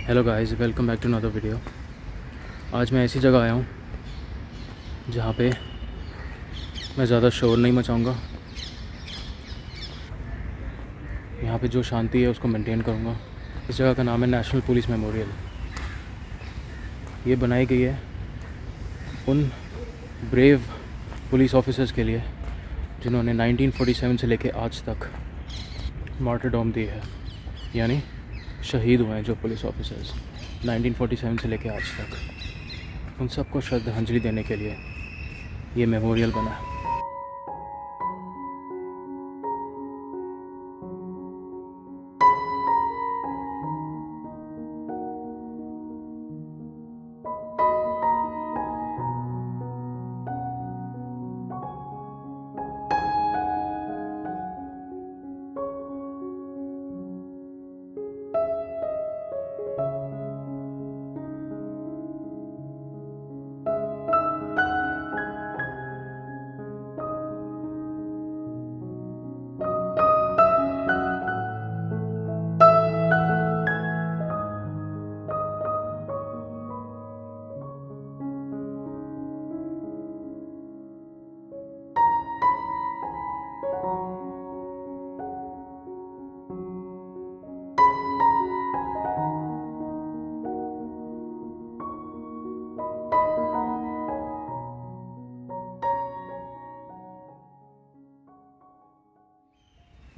Hello guys, welcome back to another video. आज मैं ऐसी जगह आया हूँ जहाँ पे मैं ज़्यादा शोर नहीं मचाऊँगा। यहाँ पे जो शांति है उसको मेंटेन करूँगा। इस जगह का नाम है नेशनल पुलिस मेमोरियल। ये बनाई गई है उन ब्रेव पुलिस ऑफिसर्स के लिए जिन्होंने 1947 से लेके आज तक मार्टरडॉम दी है, यानी शहीद हुए हैं जो पुलिस ऑफिसर्स 1947 से लेके आज तक। उन सबको श्रद्धांजलि देने के लिए ये मेमोरियल बना है।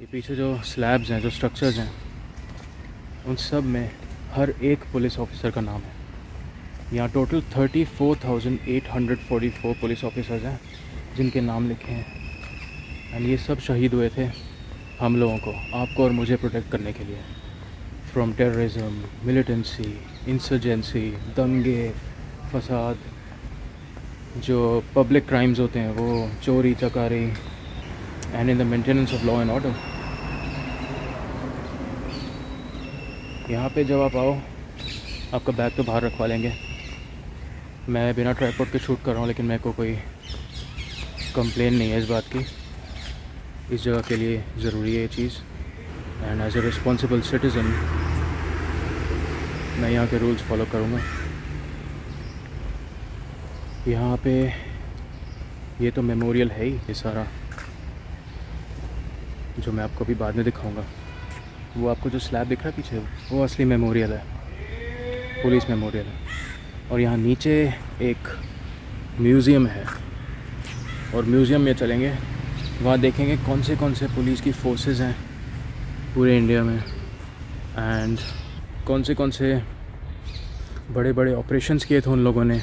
ये पीछे जो स्लैब्स हैं, जो स्ट्रक्चर्स हैं, उन सब में हर एक पुलिस ऑफिसर का नाम है। यहाँ टोटल 34,844 पुलिस ऑफिसर्स हैं जिनके नाम लिखे हैं। एंड ये सब शहीद हुए थे हम लोगों को, आपको और मुझे प्रोटेक्ट करने के लिए, फ्रॉम टेररिज्म, मिलिटेंसी, इंसर्जेंसी, दंगे, फसाद, जो पब्लिक क्राइम्स होते हैं वो, चोरी चकारी, and in the maintenance of law and order. यहाँ पे जब आप आओ, आपका बैग तो बाहर रखवा लेंगे। मैं बिना ट्राइपॉड के शूट कर रहा हूँ, लेकिन मेरे को कोई कंप्लेन नहीं है इस बात की। इस जगह के लिए ज़रूरी है ये चीज़। And as a responsible citizen मैं यहाँ के रूल्स फॉलो करूँगा। यहाँ पे ये तो मेमोरियल है ही, ये सारा जो मैं आपको अभी बाद में दिखाऊंगा। वो आपको जो स्लैब दिख रहा है पीछे, वो असली मेमोरियल है, पुलिस मेमोरियल है। और यहाँ नीचे एक म्यूज़ियम है, और म्यूज़ियम में चलेंगे, वहाँ देखेंगे कौन से पुलिस की फोर्सेस हैं पूरे इंडिया में, एंड कौन से बड़े बड़े ऑपरेशंस किए थे उन लोगों ने,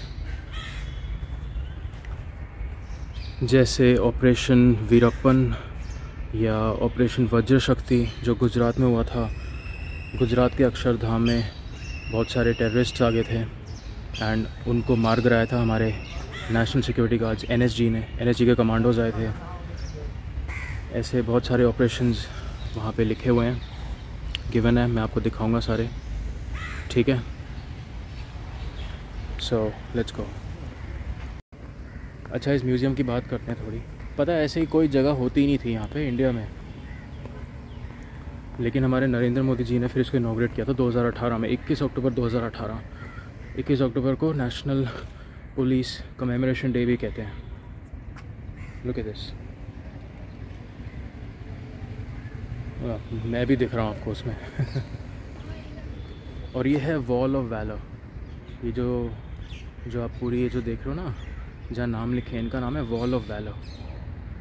जैसे ऑपरेशन वीरप्पन या ऑपरेशन वज्र शक्ति जो गुजरात में हुआ था। गुजरात के अक्षरधाम में बहुत सारे टेररिस्ट्स आ गए थे एंड उनको मार गिराया था हमारे नेशनल सिक्योरिटी गार्ड्स NSG के कमांडोज आए थे। ऐसे बहुत सारे ऑपरेशंस वहाँ पे लिखे हुए हैं, गिवन है, मैं आपको दिखाऊंगा सारे, ठीक है। So let's go. अच्छा, इस म्यूज़ियम की बात करते हैं थोड़ी। पता है, ऐसे ही कोई जगह होती ही नहीं थी यहाँ पे इंडिया में, लेकिन हमारे नरेंद्र मोदी जी ने फिर इसको इनॉग्रेट किया था 2018 में, 21 अक्टूबर 2018। 21 अक्टूबर को नेशनल पुलिस कमेमोरेशन डे भी कहते हैं। Look at this. मैं भी दिख रहा हूँ आपको उसमें और ये है वॉल ऑफ वैलर। ये जो आप पूरी ये जो देख रहे हो ना, जहाँ नाम लिखे, इनका नाम है वॉल ऑफ वैलर।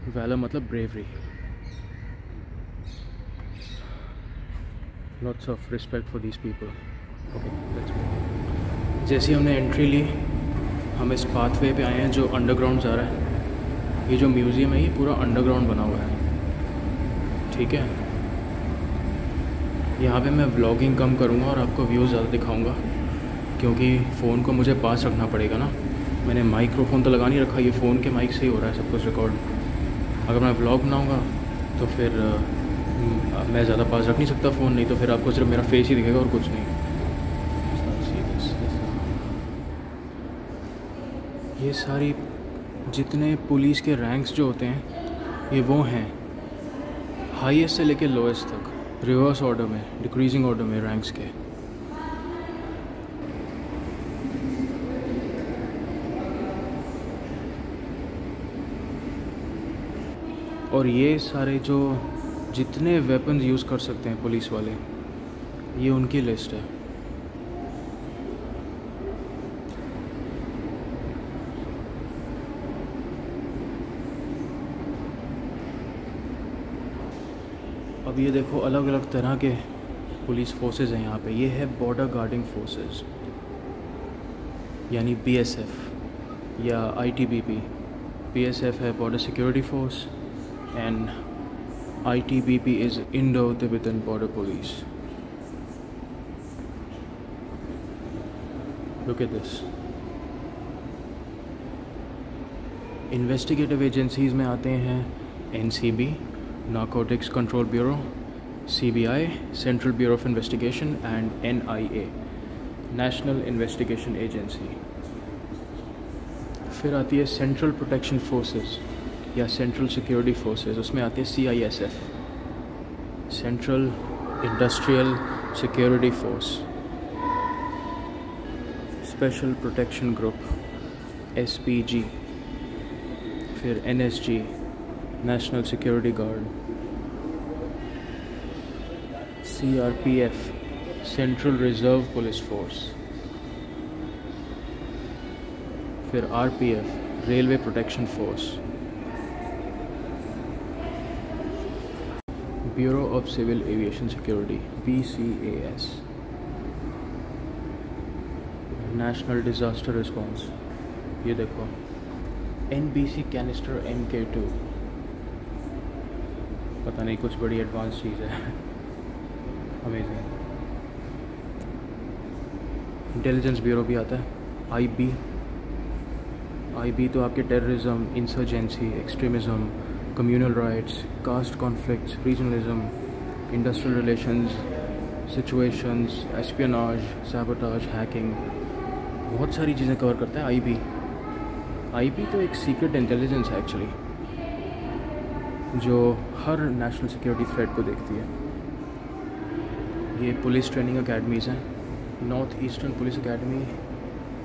वैलर मतलब bravery. Lots of respect for these people. Okay, let's go. जैसे हमने एंट्री ली, हम इस पाथवे पे आए हैं जो अंडरग्राउंड जा रहा है। ये जो म्यूज़ियम है ये पूरा अंडरग्राउंड बना हुआ है, ठीक है। यहाँ पे मैं व्लॉगिंग कम करूँगा और आपको व्यूज़ ज़्यादा दिखाऊँगा, क्योंकि फ़ोन को मुझे पास रखना पड़ेगा ना। मैंने माइक्रोफोन तो लगा नहीं रखा, ये फ़ोन के माइक से ही हो रहा है सब कुछ रिकॉर्ड। अगर मैं व्लॉग बनाऊँगा तो फिर मैं ज़्यादा पास रख नहीं सकता फ़ोन, नहीं तो फिर आपको सिर्फ मेरा फेस ही दिखेगा और कुछ नहीं। ये सारी जितने पुलिस के रैंक्स जो होते हैं, ये वो हैं हाईएस्ट से लेके लोएस्ट तक, रिवर्स ऑर्डर में, डिक्रीजिंग ऑर्डर में रैंक्स के। और ये सारे जो जितने वेपन्स यूज़ कर सकते हैं पुलिस वाले, ये उनकी लिस्ट है। अब ये देखो अलग अलग तरह के पुलिस फोर्सेस हैं यहाँ पे। ये है बॉर्डर गार्डिंग फोर्सेस यानी BSF या ITBP। BSF है border security force and ITBP is Indo-Tibetan Border Police. Look at this. Investigative agencies में आते हैं NCB narcotics control bureau, CBI central bureau of investigation and NIA national investigation agency. फिर आती है central protection forces या central security forces, उसमें आते हैं CISF central industrial security force, special protection group SPG, फिर NSG national security guard, CRPF central reserve police force, फिर RPF railway protection force, bureau of civil aviation security BCAS, national disaster response. ये देखो NBC canister MK2, पता नहीं कुछ बड़ी advance चीज़ है। Amazing. Intelligence bureau भी आता है IB तो आपके terrorism, insurgency, extremism, communal riots, caste conflicts, regionalism, industrial relations, situations, espionage, sabotage, hacking, बहुत सारी चीज़ें कवर करता है IB तो एक सीक्रेट इंटेलिजेंस है एक्चुअली, जो हर नेशनल सिक्योरिटी थ्रेट को देखती है। ये पुलिस ट्रेनिंग अकेडमीज़ हैं। North eastern police academy,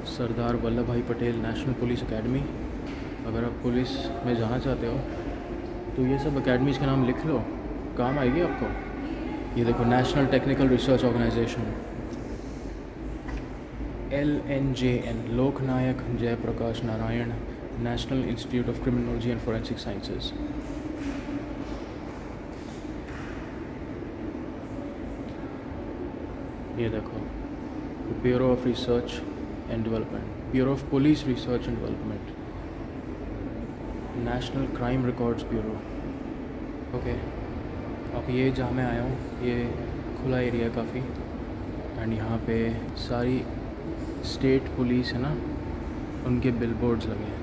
Sardar Vallabh भाई पटेल नेशनल पुलिस अकेडमी। अगर आप पुलिस में जाना चाहते हो तो ये सब अकेडमीज़ के नाम लिख लो, काम आएगी आपको। ये देखो national technical research organisation LNJN Loknayak Jayaprakash Narayan national institute of criminology and forensic sciences. ये देखो bureau of research and development, bureau of police research and development, national crime records bureau. Okay, अब ये जहाँ मैं आया हूँ ये खुला एरिया है काफ़ी, एंड यहाँ पे सारी स्टेट पुलिस है ना, उनके बिलबोर्ड्स लगे हैं।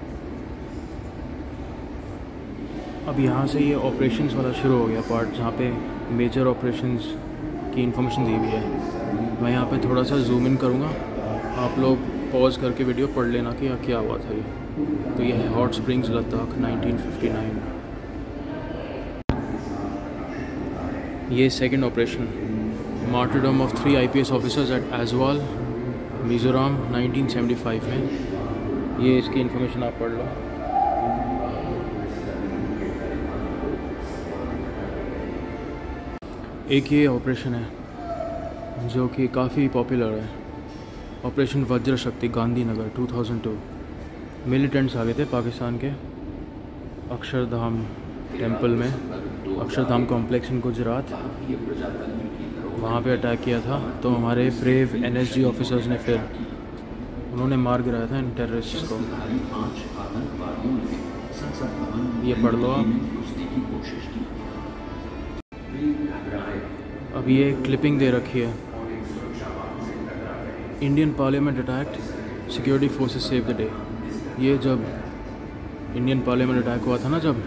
अब यहाँ से ये ऑपरेशंस वाला शुरू हो गया पार्ट, जहाँ पे मेजर ऑपरेशंस की इन्फॉर्मेशन दी हुई है। मैं यहाँ पे थोड़ा सा जूम इन करूँगा, आप लोग पॉज करके वीडियो पढ़ लेना कि क्या हुआ था ये। तो ये है हॉट स्प्रिंग्स लद्दाख 1959। ये second operation, martyrdom of 3 IPS officers at Aizawl Mizoram 1975 में। ये इसकी इन्फॉर्मेशन आप पढ़ लो। एक ये ऑपरेशन है जो कि काफ़ी पॉपुलर है, ऑपरेशन वज्र शक्ति गांधीनगर 2002। मिलिटेंट्स आ गए थे पाकिस्तान के अक्षरधाम टेंपल में, अक्षरधाम कॉम्प्लेक्स इन गुजरात, वहाँ पे अटैक किया था। तो हमारे ब्रेव NSG ऑफिसर्स ने फिर उन्होंने मार गिराया था इन टेररिस्ट्स को। ये पढ़ लो आप। अब ये क्लिपिंग दे रखी है, Indian parliament attacked, security forces save the day. ये जब इंडियन पार्लियामेंट अटैक हुआ था ना जब,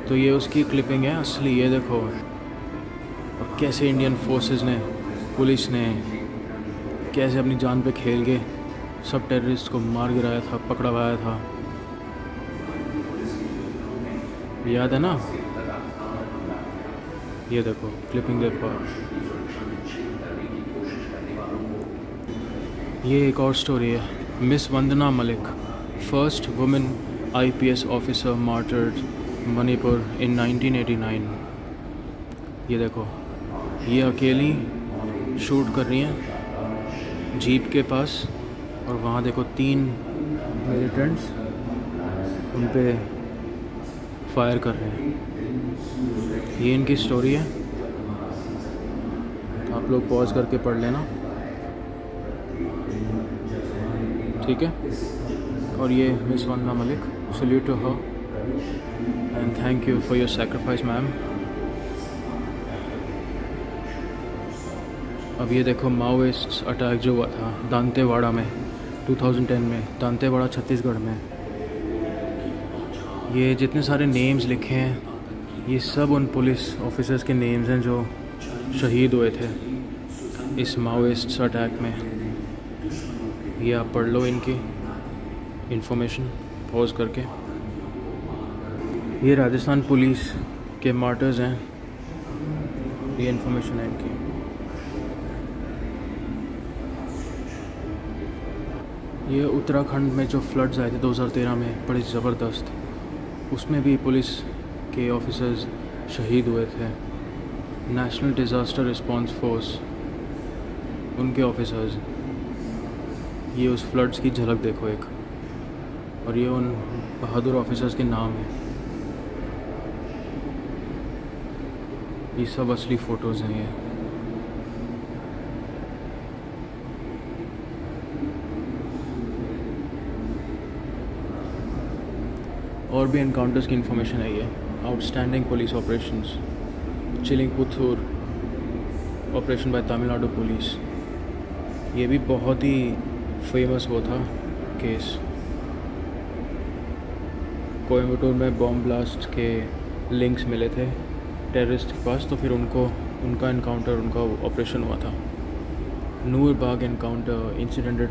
तो ये उसकी क्लिपिंग है असली। ये देखो और कैसे इंडियन फोर्सेस ने, पुलिस ने कैसे अपनी जान पे खेल के सब टेररिस्ट को मार गिराया था, पकड़वाया था। याद है ना? ये देखो क्लिपिंग देखो। ये एक और स्टोरी है, miss Vandana Malik, first woman IPS officer martyred Manipur in 1989। ये देखो, ये अकेली शूट कर रही हैं जीप के पास, और वहाँ देखो 3 मिलिटेंट्स उन पे फायर कर रहे हैं। ये इनकी स्टोरी है, तो आप लोग पॉज करके पढ़ लेना, ठीक है। और ये miss Vandana Malik, salute to her and thank you for your sacrifice ma'am. अब ये देखो माओइस्ट अटैक जो हुआ था दांतेवाड़ा में 2010 में, दांतेवाड़ा छत्तीसगढ़ में। ये जितने सारे नेम्स लिखे हैं ये सब उन पुलिस ऑफिसर्स के नेम्स हैं जो शहीद हुए थे इस माओइस्ट अटैक में। ये आप पढ़ लो इनकी इन्फॉर्मेशन पॉज करके। ये राजस्थान पुलिस के मार्टर्स हैं, ये इन्फॉर्मेशन है इनकी। ये उत्तराखंड में जो फ्लड्स आए थे 2013 में बड़े ज़बरदस्त, उसमें भी पुलिस के ऑफिसर्स शहीद हुए थे। नेशनल डिज़ास्टर रिस्पांस फोर्स उनके ऑफिसर्स। ये उस फ्लड्स की झलक देखो एक, और ये उन बहादुर ऑफिसर्स के नाम हैं। ये सब असली फ़ोटोज़ हैं ये। और भी एनकाउंटर्स की इन्फॉर्मेशन है ये। Outstanding police operations, चिलिंगपुथूर operation bye Tamil Nadu police. ये भी बहुत ही फेमस वो था केस। कोयम्बटूर में बॉम्ब ब्लास्ट के लिंक्स मिले थे टेररिस्ट के पास, तो फिर उनका एनकाउंटर, उनका ऑपरेशन हुआ था। Noorbagh encounter incident at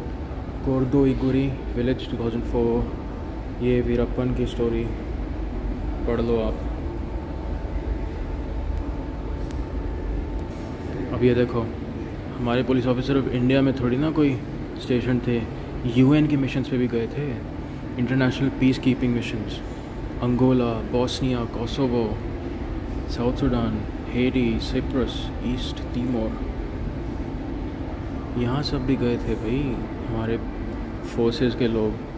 Kordoiguri village 2004। ये वीरप्पन की स्टोरी पढ़ लो आप। अब ये देखो, हमारे पुलिस ऑफिसर ऑफ इंडिया में थोड़ी ना कोई स्टेशन थे, यूएन के मिशंस पे भी गए थे, international peace keeping missions. Angola, Bosnia, Kosovo, South Sudan, Haiti, Cyprus, East Timor, यहाँ सब भी गए थे भाई हमारे फोर्सेस के लोग।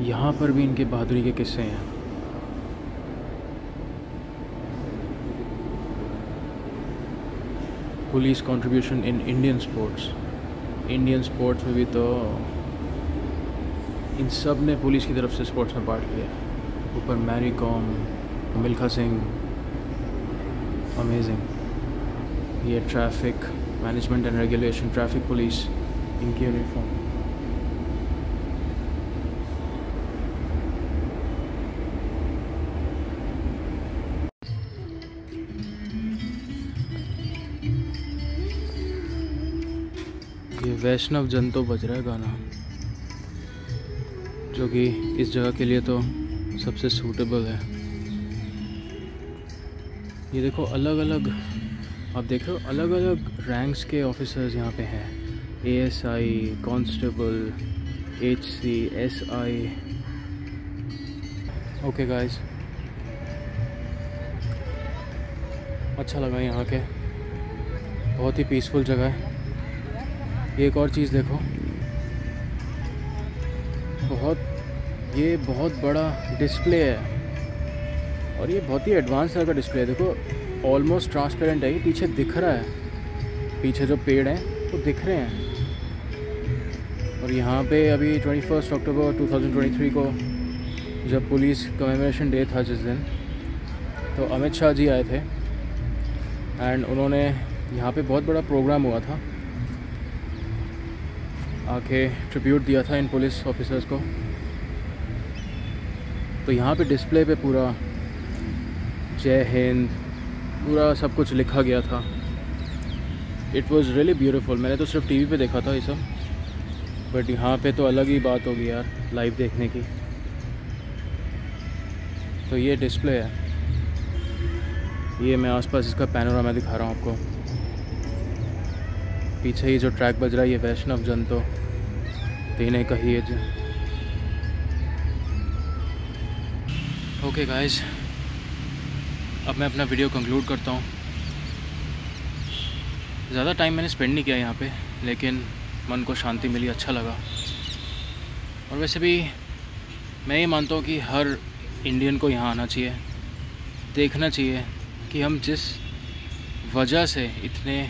यहाँ पर भी इनके बहादुरी के किस्से हैं। Police contribution in Indian sports. Indian sports में भी तो इन सब ने पुलिस की तरफ से स्पोर्ट्स में पार्ट लिया। ऊपर मैरी कॉम, मिल्खा सिंह, अमेजिंग। ये traffic management and regulation, traffic police, इनकी यूनिफॉर्म। ये वैष्णव जन तो बज रहा है गाना, जो कि इस जगह के लिए तो सबसे सूटेबल है। ये देखो अलग अलग, आप देख रहे हो अलग अलग रैंक्स के ऑफिसर्स यहाँ पे हैं। ASI, constable, HC, SI. Okay guys, अच्छा लगा यहाँ के, बहुत ही पीसफुल जगह है। एक और चीज़ देखो, ये बहुत बड़ा डिस्प्ले है, और ये बहुत ही एडवांस तरह का डिस्प्ले है। देखो ऑलमोस्ट ट्रांसपेरेंट है, ये पीछे दिख रहा है, पीछे जो पेड़ हैं वो तो दिख रहे हैं। और यहाँ पे अभी 21 अक्टूबर 2023 को जब पुलिस कमेमोरेशन डे था जिस दिन, तो अमित शाह जी आए थे एंड उन्होंने यहाँ पे बहुत बड़ा प्रोग्राम हुआ था, आके ट्रिब्यूट दिया था इन पुलिस ऑफिसर्स को। तो यहाँ पे डिस्प्ले पे पूरा जय हिंद, पूरा सब कुछ लिखा गया था। It was really beautiful. मैंने तो सिर्फ टीवी पे देखा था ये सब, बट यहाँ पे तो अलग ही बात होगी यार लाइव देखने की। तो ये डिस्प्ले है, ये मैं आसपास इसका पैनोरामा दिखा रहा हूँ आपको। पीछे ही जो ट्रैक बज रहा है ये वैष्णव जन तो तीन कही है। ओके गाइस, अब मैं अपना वीडियो कंक्लूड करता हूँ। ज़्यादा टाइम मैंने स्पेंड नहीं किया यहाँ पे, लेकिन मन को शांति मिली, अच्छा लगा। और वैसे भी मैं ये मानता हूँ कि हर इंडियन को यहाँ आना चाहिए, देखना चाहिए कि हम जिस वजह से इतने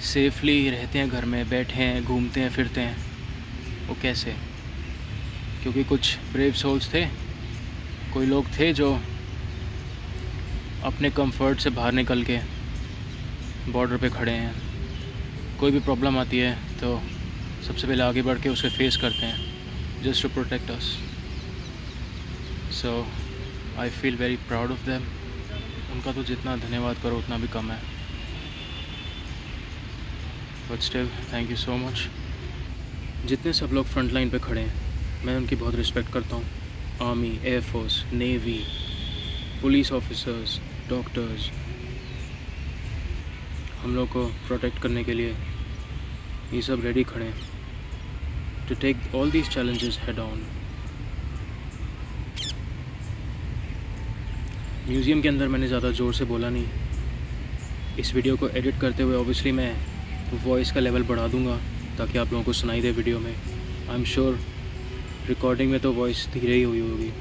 सेफली रहते हैं, घर में बैठे हैं, घूमते हैं, फिरते हैं, वो कैसे। क्योंकि कुछ ब्रेव सोल्स थे, कोई लोग थे जो अपने कंफर्ट से बाहर निकल के बॉर्डर पे खड़े हैं। कोई भी प्रॉब्लम आती है तो सबसे पहले आगे बढ़ के उसे फेस करते हैं, just to protect us. So I feel very proud of them. उनका तो जितना धन्यवाद करो उतना भी कम है, but still thank you so much. जितने सब लोग फ्रंट लाइन पे खड़े हैं, मैं उनकी बहुत रिस्पेक्ट करता हूँ। Army, air force, navy, police officers, doctors, हम लोग को प्रोटेक्ट करने के लिए ये सब रेडी खड़े हैं, to take all these challenges head on. Museum के अंदर मैंने ज़्यादा ज़ोर से बोला नहीं। इस वीडियो को एडिट करते हुए ऑब्वियसली मैं वॉइस का लेवल बढ़ा दूंगा ताकि आप लोगों को सुनाई दे वीडियो में। आई एम श्योर रिकॉर्डिंग में तो वॉइस धीरे ही हुई होगी।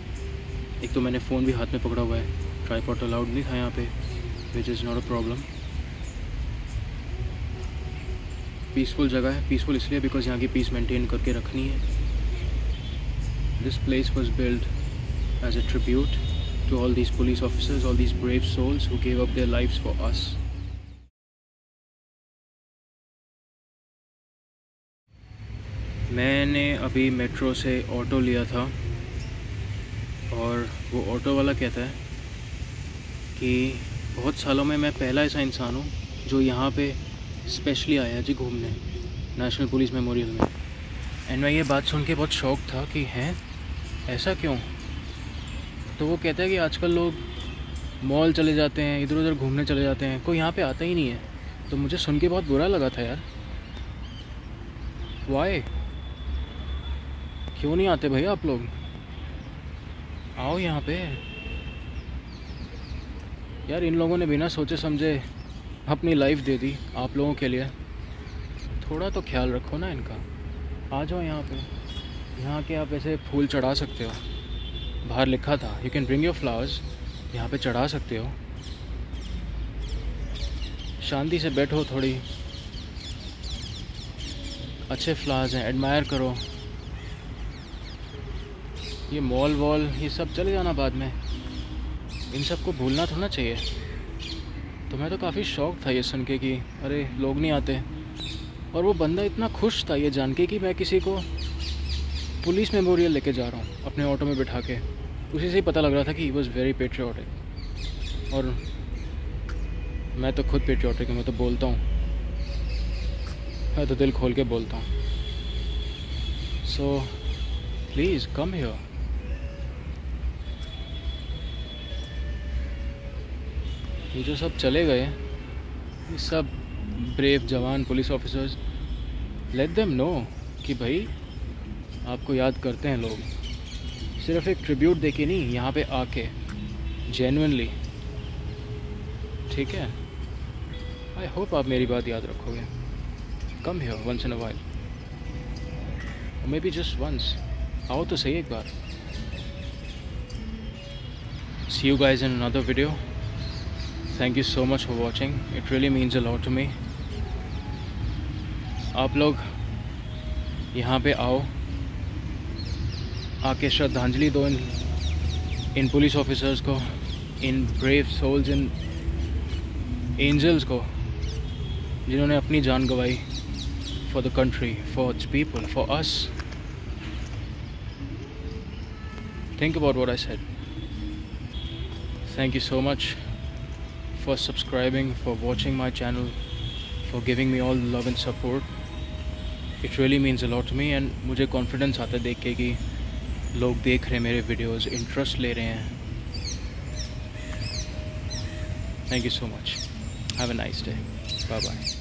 एक तो मैंने फ़ोन भी हाथ में पकड़ा हुआ है, ट्राइपॉड अलाउड नहीं था यहाँ पे, which is not a problem. Peaceful जगह है, पीसफुल इसलिए बिकॉज यहाँ की पीस मेंटेन करके रखनी है। This place was build as a tribute to all these police officers, all these brave souls who gave up their lives for us. मैंने अभी मेट्रो से ऑटो लिया था और वो ऑटो वाला कहता है कि बहुत सालों में मैं पहला ऐसा इंसान हूँ जो यहाँ पे स्पेशली आया जी घूमने, नेशनल पुलिस मेमोरियल में। एंड मैं ये बात सुन के बहुत शौक था कि हैं ऐसा क्यों। तो वो कहता है कि आजकल लोग मॉल चले जाते हैं, इधर उधर घूमने चले जाते हैं, कोई यहाँ पे आता ही नहीं है। तो मुझे सुन के बहुत बुरा लगा था यार, वाई, क्यों नहीं आते भैया आप लोग, आओ यहाँ पे यार। इन लोगों ने बिना सोचे समझे अपनी लाइफ दे दी आप लोगों के लिए, थोड़ा तो ख्याल रखो ना इनका। आ जाओ यहाँ पे, यहाँ के आप ऐसे फूल चढ़ा सकते हो, बाहर लिखा था you can bring your flowers, यहाँ पे चढ़ा सकते हो। शांति से बैठो, थोड़ी अच्छे फ्लावर्स हैं, एडमायर करो। ये मॉल वॉल ये सब चले जाना बाद में, इन सब को भूलना थोड़ा चाहिए। तो मैं तो काफ़ी शौक था ये सुन के कि अरे लोग नहीं आते। और वो बंदा इतना खुश था ये जान के कि मैं किसी को पुलिस मेमोरियल लेके जा रहा हूँ अपने ऑटो में बिठा के। उसी से ही पता लग रहा था कि ही वॉज वेरी पेट्रियोटिक। और मैं तो खुद पेट्रियोटिक हूँ, मैं तो बोलता हूँ, मैं तो दिल खोल के बोलता हूँ। So please come here. ये जो सब चले गए, ये सब ब्रेव जवान police officers, let them know कि भाई आपको याद करते हैं लोग। सिर्फ एक ट्रिब्यूट देके नहीं, यहाँ पे आके जेन्युइनली, ठीक है। आई होप आप मेरी बात याद रखोगे। Come here once in a while, maybe just once, आओ तो सही एक बार। See you guys in another video. Thank you so much for watching, it really means a lot to me. आप लोग यहाँ पे आओ, आके श्रद्धांजलि दो इन पुलिस ऑफिसर्स को, इन ब्रेव सोल्स, इन एंजल्स को जिन्होंने अपनी जान गंवाई for the country, for its people, for us. Think about what I said. Thank you so much for subscribing, for watching my channel, for giving me all the love and support. It really means a lot to me and मुझे confidence आता है देख के कि लोग देख रहे हैं मेरे videos, interest ले रहे हैं। Thank you so much. Have a nice day. Bye bye.